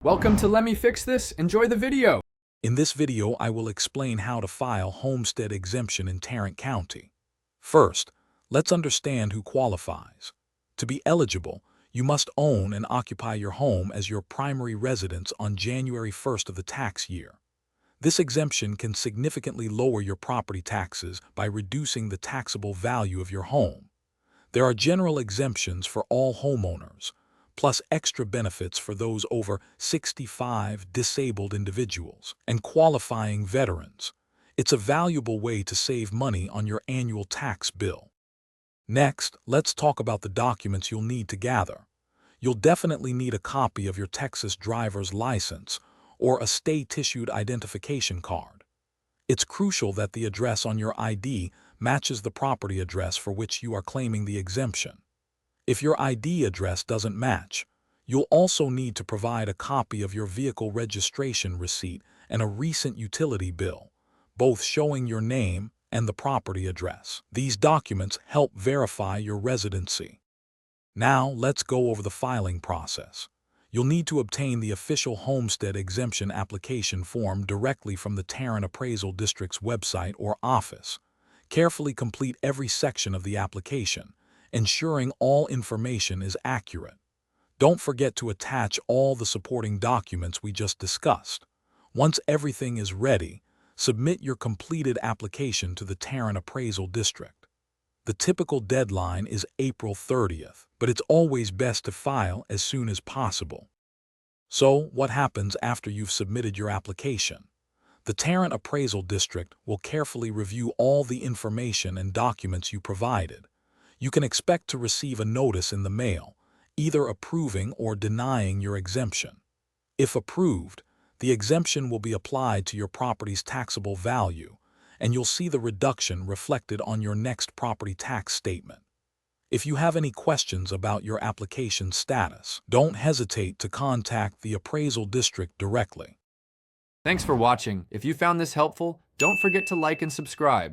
Welcome to Let Me Fix This. Enjoy the video. In this video, I will explain how to file Homestead Exemption in Tarrant County. First, let's understand who qualifies. To be eligible, you must own and occupy your home as your primary residence on January 1st of the tax year. This exemption can significantly lower your property taxes by reducing the taxable value of your home. There are general exemptions for all homeowners, plus extra benefits for those over 65 disabled individuals and qualifying veterans. It's a valuable way to save money on your annual tax bill. Next, let's talk about the documents you'll need to gather. You'll definitely need a copy of your Texas driver's license or a state-issued identification card. It's crucial that the address on your ID matches the property address for which you are claiming the exemption. If your ID address doesn't match, you'll also need to provide a copy of your vehicle registration receipt and a recent utility bill, both showing your name and the property address. These documents help verify your residency. Now, let's go over the filing process. You'll need to obtain the official Homestead Exemption application form directly from the Tarrant Appraisal District's website or office. Carefully complete every section of the application, ensuring all information is accurate. Don't forget to attach all the supporting documents we just discussed. Once everything is ready, submit your completed application to the Tarrant Appraisal District. The typical deadline is April 30th, but it's always best to file as soon as possible. So, what happens after you've submitted your application? The Tarrant Appraisal District will carefully review all the information and documents you provided. You can expect to receive a notice in the mail, either approving or denying your exemption. If approved, the exemption will be applied to your property's taxable value, and you'll see the reduction reflected on your next property tax statement. If you have any questions about your application status, don't hesitate to contact the Appraisal District directly. Thanks for watching. If you found this helpful, don't forget to like and subscribe.